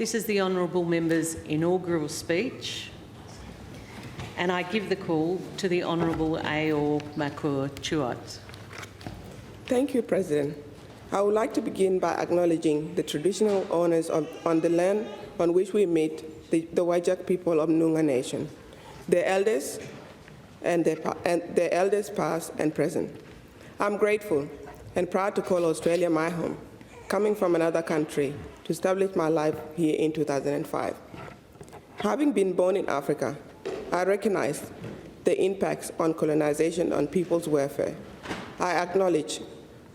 This is the Honourable Member's inaugural speech, and I give the call to the Honourable Ayor Makur Chuot. Thank you, President. I would like to begin by acknowledging the traditional owners on the land on which we meet, the Wajak people of Noongar Nation, their elders and their elders past and present. I'm grateful and proud to call Australia my home, coming from another country to establish my life here in 2005. Having been born in Africa, I recognize the impacts on colonization on people's welfare. I acknowledge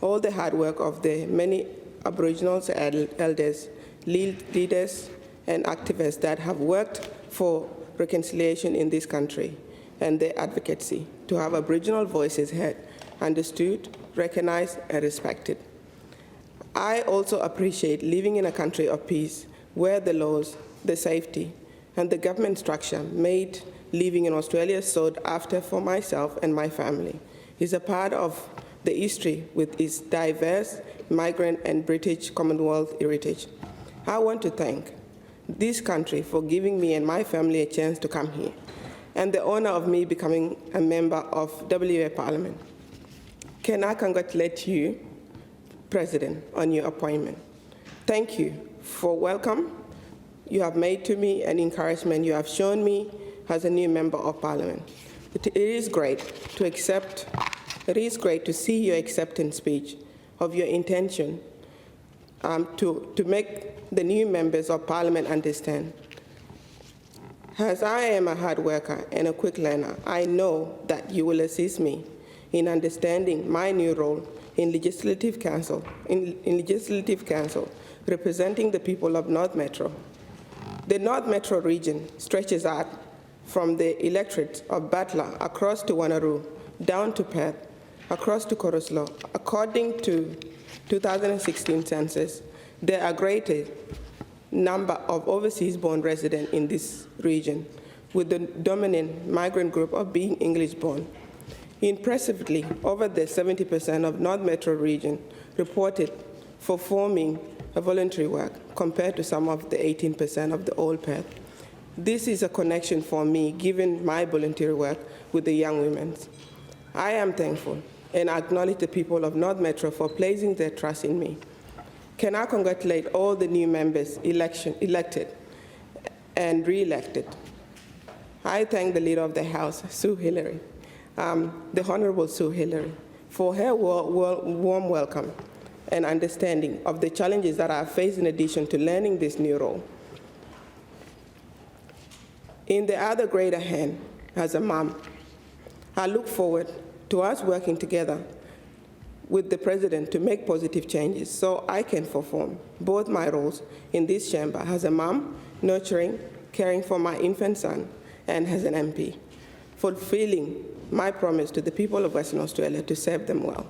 all the hard work of the many Aboriginal elders, leaders, and activists that have worked for reconciliation in this country and their advocacy to have Aboriginal voices heard, understood, recognized, and respected. I also appreciate living in a country of peace where the laws, the safety, and the government structure made living in Australia sought after for myself and my family is a part of the history with its diverse migrant and British Commonwealth heritage. I want to thank this country for giving me and my family a chance to come here and the honor of me becoming a member of WA Parliament. Can I congratulate you, President, on your appointment? Thank you for welcome you have made to me and encouragement you have shown me as a new member of Parliament. It is great to see your acceptance speech of your intention to make the new members of Parliament understand. As I am a hard worker and a quick learner, I know that you will assist me in understanding my new role in Legislative Council, representing the people of North Metro. The North Metro region stretches out from the electorate of Butler across to Wanneroo, down to Perth, across to Coroslo. According to 2016 census, there are a greater number of overseas-born residents in this region, with the dominant migrant group of being English-born. Impressively, over the 70% of North Metro region reported performing a voluntary work compared to some of the 18% of the old Perth. This is a connection for me, given my voluntary work with the young women. I am thankful and acknowledge the people of North Metro for placing their trust in me. Can I congratulate all the new members elected and re-elected? I thank the Leader of the House, Sue Hillary, the Honourable Sue Hillary, for her warm welcome and understanding of the challenges that I face in addition to learning this new role. In the other greater hand, as a mom, I look forward to us working together with the President to make positive changes so I can perform both my roles in this chamber as a mom, nurturing, caring for my infant son, and as an MP, fulfilling my promise to the people of Western Australia to serve them well.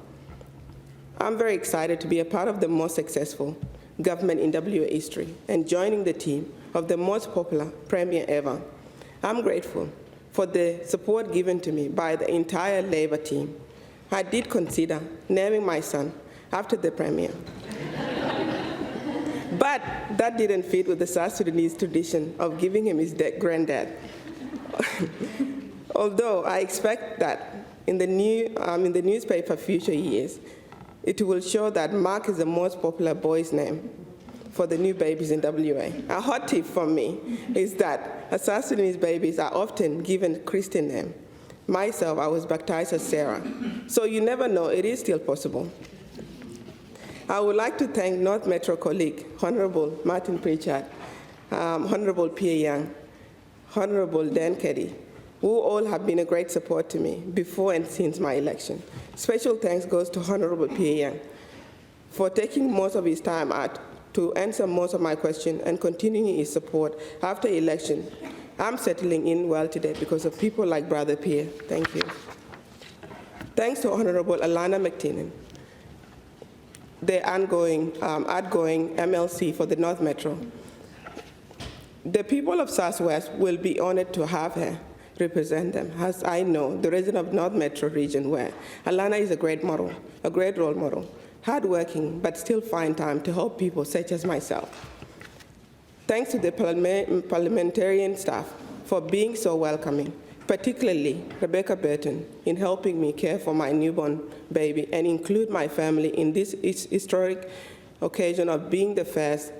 I'm very excited to be a part of the most successful government in WA history and joining the team of the most popular Premier ever. I'm grateful for the support given to me by the entire Labor team. I did consider naming my son after the Premier. But that didn't fit with the South Sudanese tradition of giving him his granddad. Although I expect that in the newspaper future years, it will show that Mark is the most popular boy's name for the new babies in WA. A hot tip from me is that South Sudanese babies are often given Christian name. Myself, I was baptized as Sarah. So you never know, it is still possible. I would like to thank North Metro colleague, Honourable Martin Pritchard, Honourable Pierre Young, Honourable Dan Keddy, who all have been a great support to me before and since my election. Special thanks goes to Honourable Pierre Young for taking most of his time out to answer most of my questions and continuing his support after election. I'm settling in well today because of people like Brother Pierre. Thank you. Thanks to Honourable Alana McTiernan, the outgoing MLC for the North Metro. The people of Southwest will be honoured to have her represent them, as I know the resident of North Metro region where Alana is a great model, a great role model, hardworking, but still find time to help people such as myself. Thanks to the parliamentarian staff for being so welcoming, particularly Rebecca Burton in helping me care for my newborn baby and include my family in this historic occasion of being the first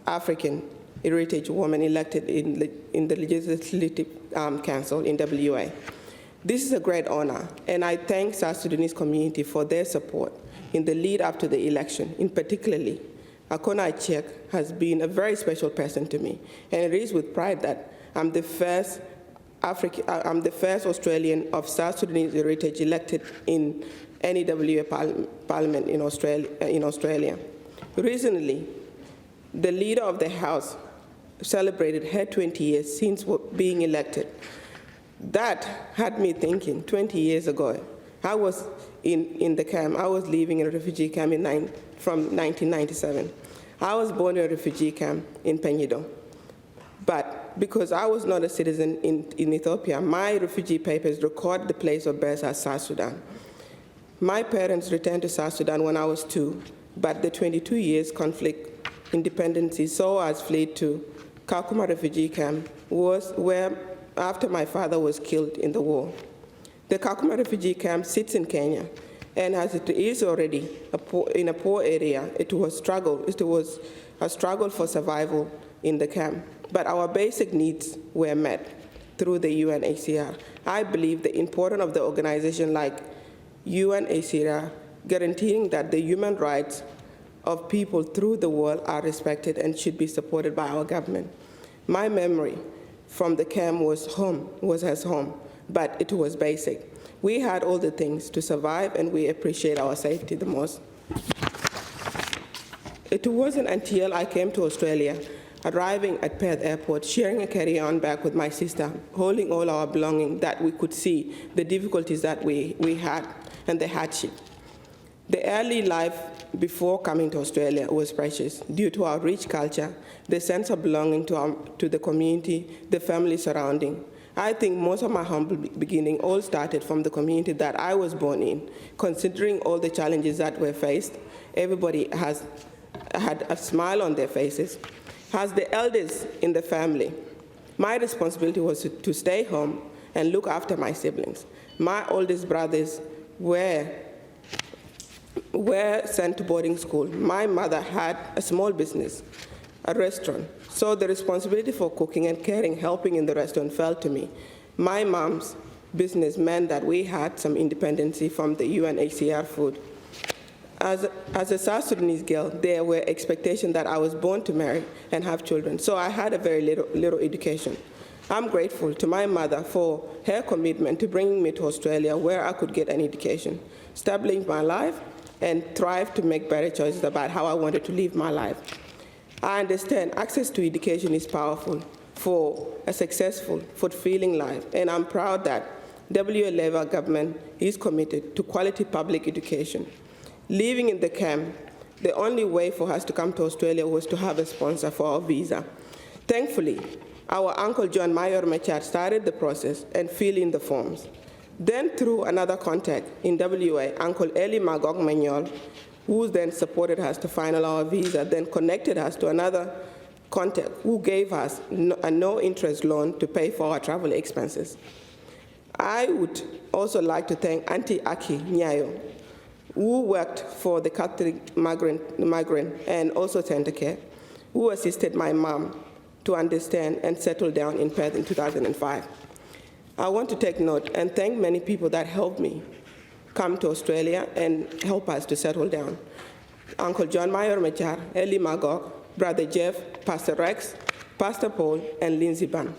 African heritage woman elected in the Legislative Council in WA. This is a great honor, and I thank South Sudanese community for their support in the lead up to the election. In particularly, Hon Ayor Chuot has been a very special person to me, and it is with pride that I'm the first Australian of South Sudanese heritage elected in any WA parliament in Australia. Recently, the leader of the House celebrated her 20 years since being elected. That had me thinking 20 years ago. I was in the camp. I was living in a refugee camp from 1997. I was born in a refugee camp in Peñido. But because I was not a citizen in Ethiopia, my refugee papers record the place of birth as South Sudan. My parents returned to South Sudan when I was 2, but the 22 years conflict independency saw us flee to Kakuma refugee camp, was where after my father was killed in the war. The Kakuma refugee camp sits in Kenya, and as it is already in a poor area, it was a struggle for survival in the camp. But our basic needs were met through the UNHCR. I believe the importance of the organization like UNHCR guaranteeing that the human rights of people through the world are respected and should be supported by our government. My memory from the camp was as home, but it was basic. We had all the things to survive, and we appreciate our safety the most. It wasn't until I came to Australia, arriving at Perth Airport, sharing a carry-on bag with my sister, holding all our belongings, that we could see the difficulties that we had and the hardship. The early life before coming to Australia was precious due to our rich culture, the sense of belonging to the community, the family surrounding. I think most of my humble beginning all started from the community that I was born in. Considering all the challenges that were faced, everybody had a smile on their faces. As the eldest in the family, my responsibility was to stay home and look after my siblings. My oldest brothers were sent to boarding school. My mother had a small business, a restaurant. So the responsibility for cooking and caring, helping in the restaurant fell to me. My mom's business meant that we had some independency from the UNHCR food. As a South Sudanese girl, there were expectations that I was born to marry and have children, so I had a very little education. I'm grateful to my mother for her commitment to bringing me to Australia where I could get an education, establish my life, and thrive to make better choices about how I wanted to live my life. I understand access to education is powerful for a successful, fulfilling life, and I'm proud that WA-level government is committed to quality public education. Living in the camp, the only way for us to come to Australia was to have a sponsor for our visa. Thankfully, our Uncle Hon Ayor Makur started the process and filled in the forms. Then through another contact in WA, Uncle Eli Magog, who then supported us to final our visa, then connected us to another contact who gave us a no-interest loan to pay for our travel expenses. I would also like to thank Auntie Aki Nyayo, who worked for the Catholic migrant and also Center Care, who assisted my mom to understand and settle down in Perth in 2005. I want to take note and thank many people that helped me come to Australia and help us to settle down. Uncle Hon Ayor Makur, Eli Magog, Brother Jeff, Pastor Rex, Pastor Paul, and Lindsay Ban.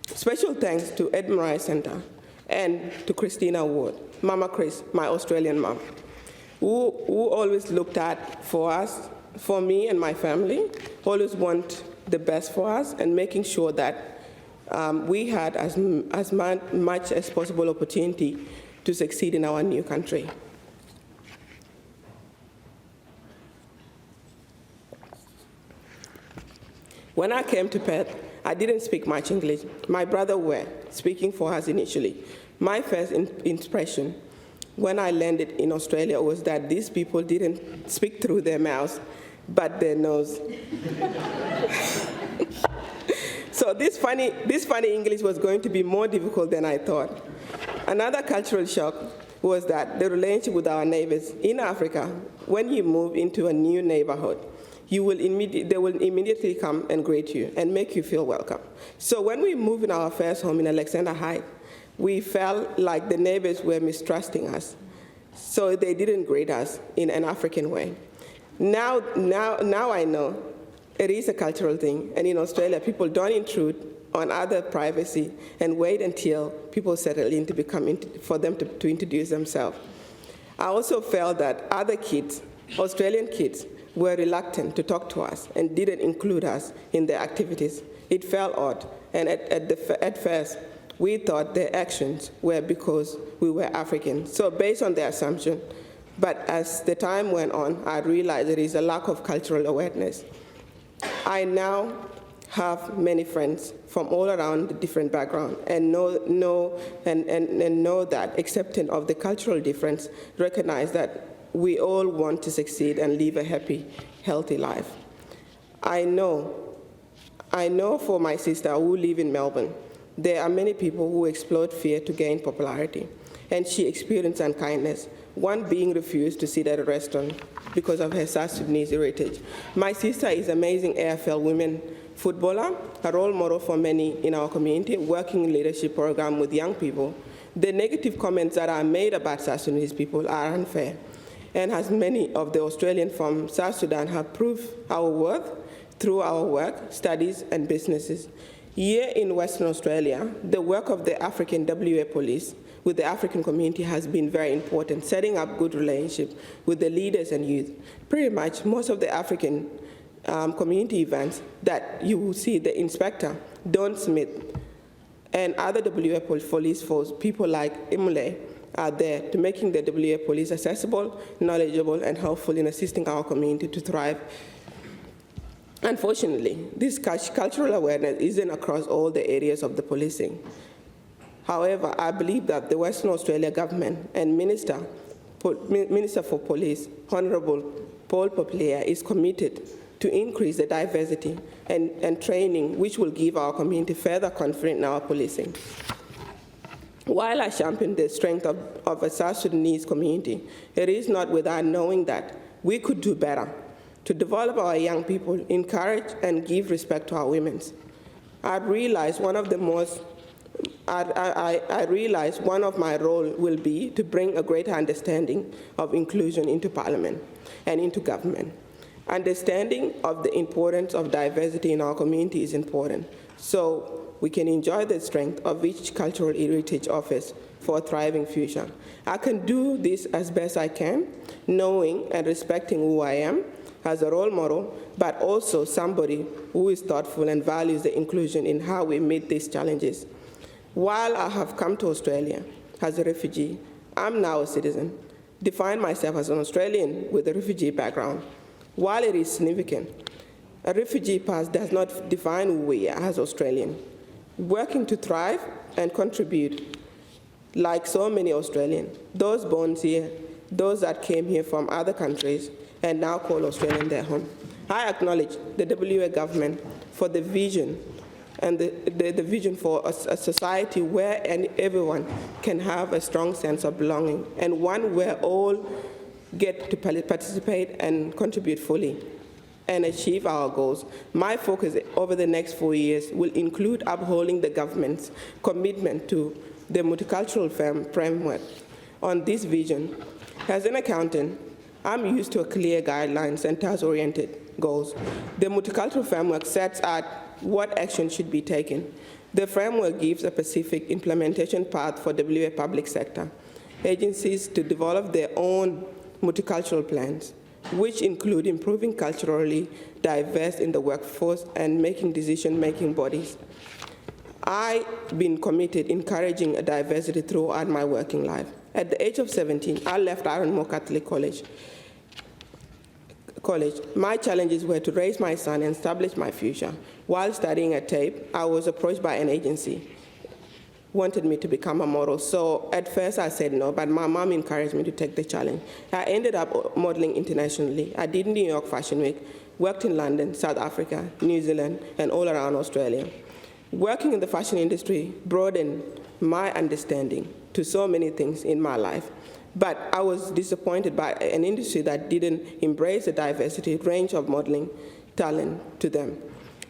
Special thanks to Edinburgh Center and to Christina Ward, Mama Chris, my Australian mom, who always looked out for us, for me and my family, always want the best for us and making sure that we had as much as possible opportunity to succeed in our new country. When I came to Perth, I didn't speak much English. My brother were speaking for us initially. My first impression when I landed in Australia was that these people didn't speak through their mouths, but their nose. So this funny English was going to be more difficult than I thought. Another cultural shock was that the relationship with our neighbors in Africa, when you move into a new neighborhood, they will immediately come and greet you and make you feel welcome. So when we moved in our first home in Alexander Heights, we felt like the neighbors were mistrusting us. So they didn't greet us in an African way. Now I know it is a cultural thing, and in Australia, people don't intrude on other privacy and wait until people settle in for them to introduce themselves. I also felt that other kids, Australian kids, were reluctant to talk to us and didn't include us in their activities. It felt odd, and at first, we thought their actions were because we were African. So based on the assumption, but as the time went on, I realized there is a lack of cultural awareness. I now have many friends from all around the different backgrounds and know that accepting of the cultural difference, recognize that we all want to succeed and live a happy, healthy life. I know for my sister who live in Melbourne, there are many people who exploit fear to gain popularity, and she experienced unkindness, one being refused to sit at a restaurant because of her South Sudanese heritage. My sister is an amazing AFL women footballer, a role model for many in our community, working in leadership program with young people. The negative comments that are made about South Sudanese people are unfair, and as many of the Australians from South Sudan have proved our worth through our work, studies, and businesses. Here in Western Australia, the work of the African WA Police with the African community has been very important, setting up good relationships with the leaders and youth. Pretty much most of the African community events that you will see the inspector, Don Smith, and other WA police force, people like Imule, are there to making the WA police accessible, knowledgeable, and helpful in assisting our community to thrive. Unfortunately, this cultural awareness isn't across all the areas of the policing. However, I believe that the Western Australia government and Minister for Police, Honourable Paul Poplier, is committed to increase the diversity and training which will give our community further confidence in our policing. While I champion the strength of a South Sudanese community, it is not without knowing that we could do better to develop our young people, encourage and give respect to our women. I realize one of my role will be to bring a greater understanding of inclusion into Parliament and into government. Understanding of the importance of diversity in our community is important, so we can enjoy the strength of each cultural heritage offers for a thriving future. I can do this as best I can, knowing and respecting who I am as a role model, but also somebody who is thoughtful and values the inclusion in how we meet these challenges. While I have come to Australia as a refugee, I'm now a citizen, define myself as an Australian with a refugee background. While it is significant, a refugee pass does not define who we are as Australians. Working to thrive and contribute, like so many Australians, those born here, those that came here from other countries, and now call Australia their home. I acknowledge the WA government for the vision and the vision for a society where everyone can have a strong sense of belonging, and one where all get to participate and contribute fully and achieve our goals. My focus over the next 4 years will include upholding the government's commitment to the multicultural framework. On this vision, as an accountant, I'm used to a clear guidelines and task-oriented goals. The multicultural framework sets out what action should be taken. The framework gives a specific implementation path for WA public sector agencies to develop their own multicultural plans, which include improving culturally diverse in the workforce and making decision-making bodies. I've been committed encouraging a diversity throughout my working life. At the age of 17, I left Ayor Catholic College. My challenges were to raise my son and establish my future. While studying at TAPE, I was approached by an agency, wanted me to become a model. So at first I said no, but my mom encouraged me to take the challenge. I ended up modeling internationally. I did New York Fashion Week, worked in London, South Africa, New Zealand, and all around Australia. Working in the fashion industry broadened my understanding to so many things in my life, but I was disappointed by an industry that didn't embrace the diversity range of modeling talent to them,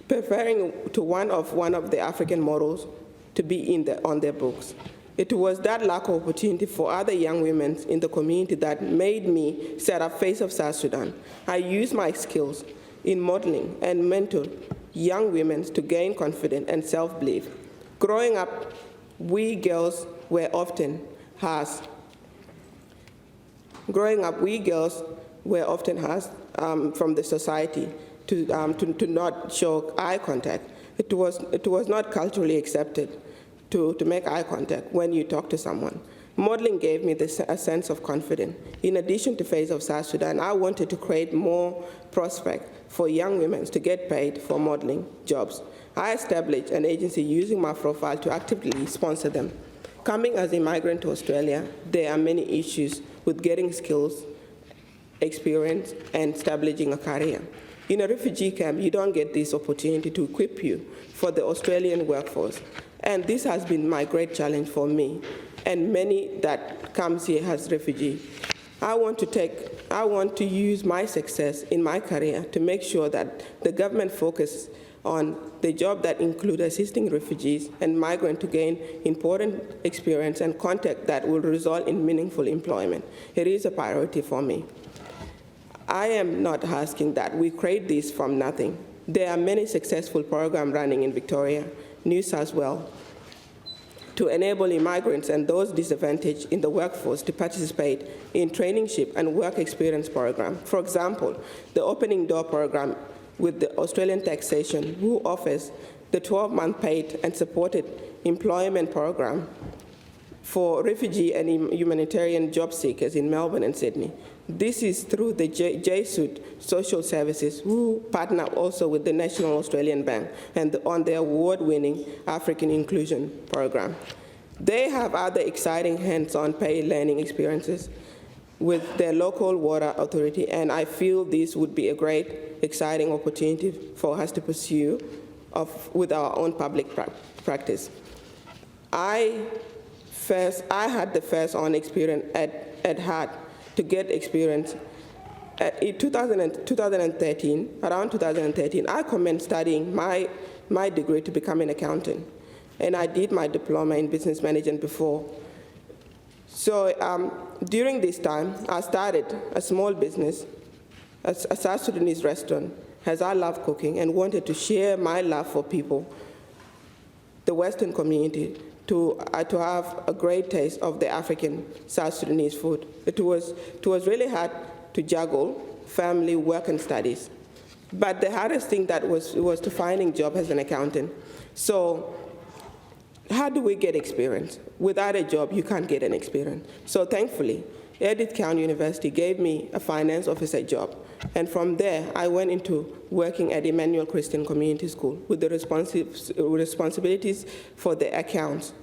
preferring to one of the African models to be on their books. It was that lack of opportunity for other young women in the community that made me set up Face of South Sudan. I used my skills in modeling and mentored young women to gain confidence and self-belief. Growing up, we girls were often asked from the society to not show eye contact. It was not culturally accepted to make eye contact when you talk to someone. Modeling gave me a sense of confidence. In addition to Face of South Sudan, I wanted to create more prospects for young women to get paid for modeling jobs. I established an agency using my profile to actively sponsor them. Coming as a migrant to Australia, there are many issues with getting skills, experience, and establishing a career. In a refugee camp, you don't get this opportunity to equip you for the Australian workforce. And this has been my great challenge for me and many that comes here as refugees. I want to use my success in my career to make sure that the government focuses on the job that include assisting refugees and migrants to gain important experience and contact that will result in meaningful employment. It is a priority for me. I am not asking that we create this from nothing. There are many successful programs running in Victoria, New South Wales, to enable immigrants and those disadvantaged in the workforce to participate in traineeship and work experience program. For example, the Opening Door program with the Australian taxation, who offers the 12-month paid and supported employment program for refugee and humanitarian job seekers in Melbourne and Sydney. This is through the JSUD Social Services, who partner also with the National Australian Bank and on the award-winning African Inclusion Program. They have other exciting hands-on paid learning experiences with their local water authority, and I feel this would be a great, exciting opportunity for us to pursue with our own public practice. I had the first-on experience at heart to get experience. In 2013, around 2013, I commenced studying my degree to become an accountant, and I did my diploma in business management before. So during this time, I started a small business, a South Sudanese restaurant, as I love cooking and wanted to share my love for people, the Western community, to have a great taste of the African South Sudanese food. It was really hard to juggle family, work, and studies. But the hardest thing was to finding a job as an accountant. So how do we get experience? Without a job, you can't get an experience. So thankfully, Edith County University gave me a finance officer job. And from there, I went into working at Emmanuel Christian Community School with the responsibilities for the accounts,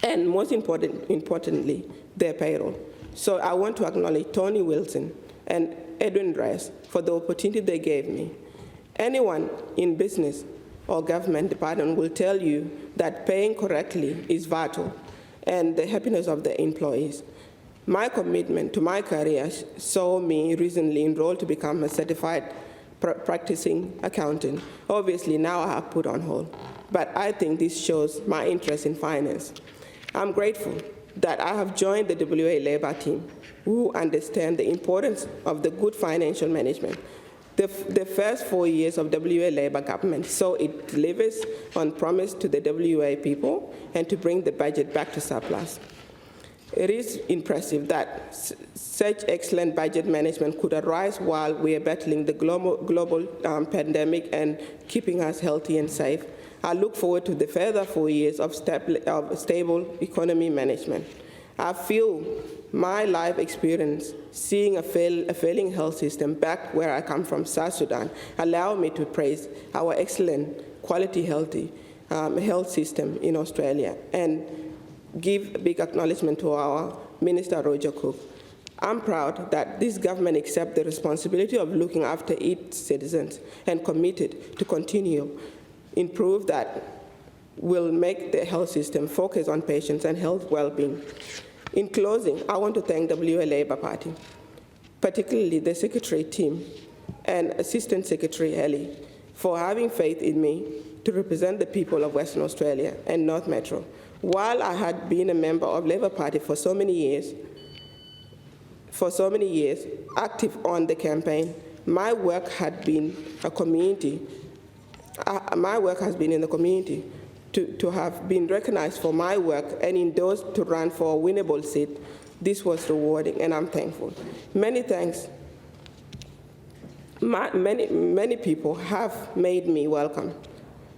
and most importantly, their payroll. So I want to acknowledge Tony Wilson and Edwin Dress for the opportunity they gave me. Anyone in business or government department will tell you that paying correctly is vital and the happiness of the employees. My commitment to my career saw me recently enrolled to become a certified practicing accountant. Obviously, now I have put on hold, but I think this shows my interest in finance. I'm grateful that I have joined the WA Labour team, who understand the importance of the good financial management. The first 4 years of WA Labour government, so it delivers on promise to the WA people and to bring the budget back to surplus. It is impressive that such excellent budget management could arise while we are battling the global pandemic and keeping us healthy and safe. I look forward to the further 4 years of stable economy management. I feel my life experience seeing a failing health system back where I come from, South Sudan, allow me to praise our excellent quality health system in Australia and give a big acknowledgement to our Minister Roger Cook. I'm proud that this government accepts the responsibility of looking after its citizens and committed to continue improve that will make the health system focus on patients and health well-being. In closing, I want to thank WA Labour Party, particularly the secretary team and Assistant Secretary Ellie, for having faith in me to represent the people of Western Australia and North Metro. While I had been a member of Labour Party for so many years, active on the campaign, my work had been a community. My work has been in the community. To have been recognized for my work and endorsed to run for a winnable seat, this was rewarding, and I'm thankful. Many thanks. Many people have made me welcome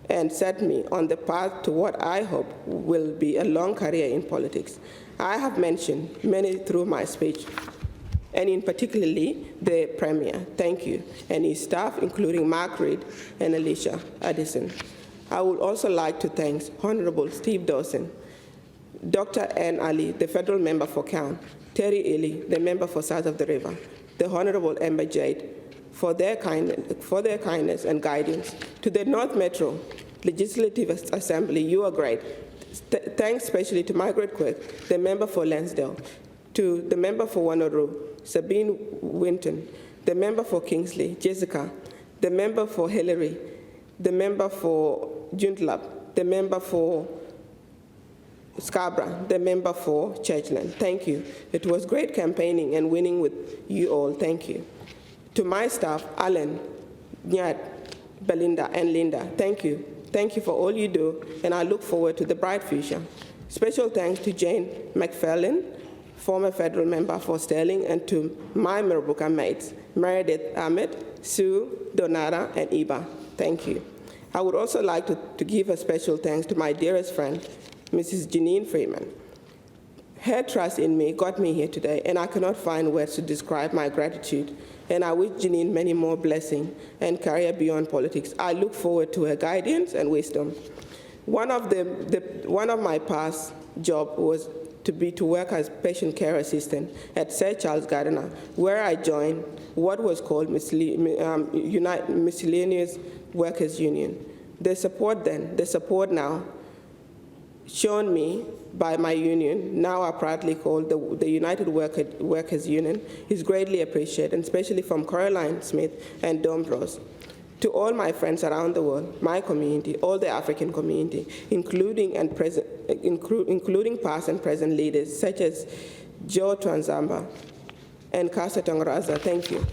and set me on the path to what I hope will be a long career in politics. I have mentioned many through my speech, and in particularly the Premier, thank you, and his staff, including Mark Reid and Alicia Addison. I would also like to thank Honorable Steve Dawson, Dr. Ann Ali, the federal member for Cairn, Terry Ely, the member for South of the River, the Honorable Amber Jade, for their kindness and guidance. To the North Metro Legislative Assembly, you are great. Thanks especially to Margaret Quick, the member for Lansdale, to the member for Wanneroo, Sabine Winton, the member for Kingsley, Jessica, the member for Hillary, the member for Joondalup, the member for Scarborough, the member for Churchland. Thank you. It was great campaigning and winning with you all. Thank you. To my staff, Alan, Nyad, Belinda, and Linda, thank you. Thank you for all you do, and I look forward to the bright future. Special thanks to Jane McFarlane, former federal member for Sterling, and to my Mirrabooka mates, Meredith Ahmed, Sue, Donara, and Iba. Thank you. I would also like to give a special thanks to my dearest friend, Mrs. Janine Freeman. Her trust in me got me here today, and I cannot find words to describe my gratitude. And I wish Janine many more blessings and career beyond politics. I look forward to her guidance and wisdom. One of my past jobs was to work as patient care assistant at Sir Charles Gardiner, where I joined what was called Miscellaneous Workers Union. The support then, the support now, shown me by my union, now I proudly called the United Workers Union, is greatly appreciated, especially from Caroline Smith and Dom Bros. To all my friends around the world, my community, all the African community, including past and present leaders such as Joe Twanzamba and Casa Tongaraza, thank you.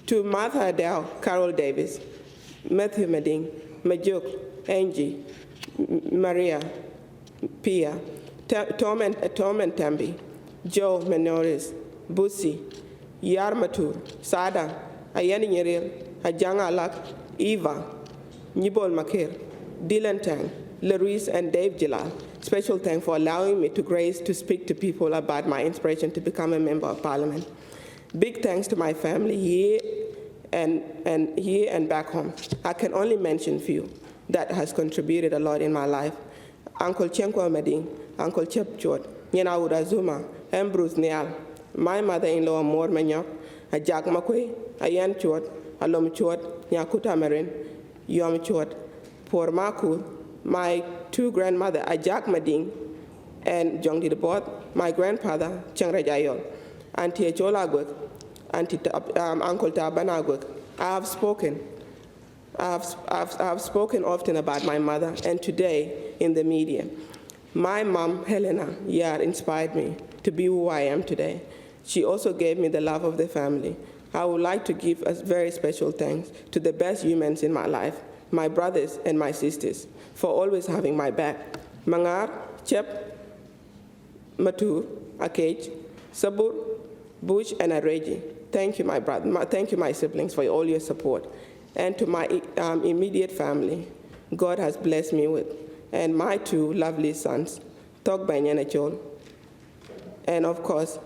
To Martha Adele, Carol Davis, Matthew Meding, Majuk, Angie, Maria, Pia, Tom and Tambi, Joe Menoris, Busi, Yarmatur, Sada, Ayani Nyeril, Ajanga Alak, Eva, Nibol Makir, Dylan Tang, Larise, and Dave Gilal. Special thanks for allowing me to grace to speak to people about my inspiration to become a member of Parliament. Big thanks to my family here and back home. I can only mention few that has contributed a lot in my life. Uncle Chenko Meding, Uncle Chep Chuot, Nyana Urazuma, Ambrose Nial, my mother-in-law Mor Manyok, Ajak Makwe, Ayan Chuot, Alom Chuot, Nyakuta Marin, Yom Chuot, Por Makur, my two grandmother, Ajak Mading and Jongdi the Bot, my grandfather, Changre Jayol, Auntie Chola Gwek, Uncle Tabana Gwek. I have spoken often about my mother, and today in the media. My mom, Helena Yar, inspired me to be who I am today. She also gave me the love of the family. I would like to give a very special thanks to the best humans in my life, my brothers and my sisters, for always having my back. Mangar, Chep, Matur, Akej, Sabur, Bush, and Areji. Thank you, my brother. Thank you, my siblings, for all your support. And to my immediate family, God has blessed me with, and my two lovely sons, Togba Nyanachol, and of course,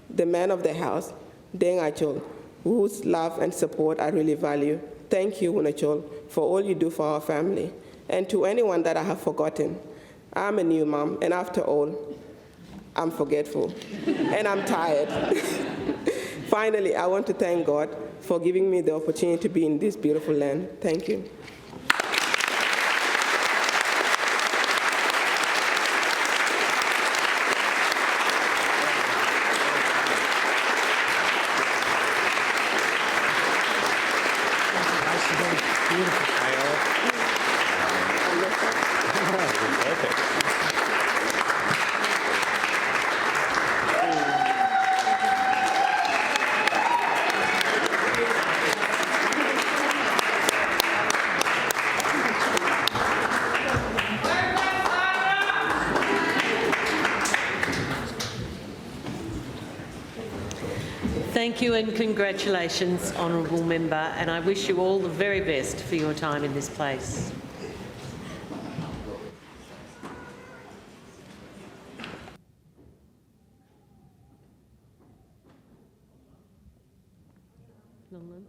the man of the house, Deng Achol, whose love and support I really value. Thank you, Unachol, for all you do for our family. And to anyone that I have forgotten, I'm a new mom, and after all, I'm forgetful, and I'm tired. Finally, I want to thank God for giving me the opportunity to be in this beautiful land. Thank you. Thank you and congratulations, Honourable Member, and I wish you all the very best for your time in this place. No lunch?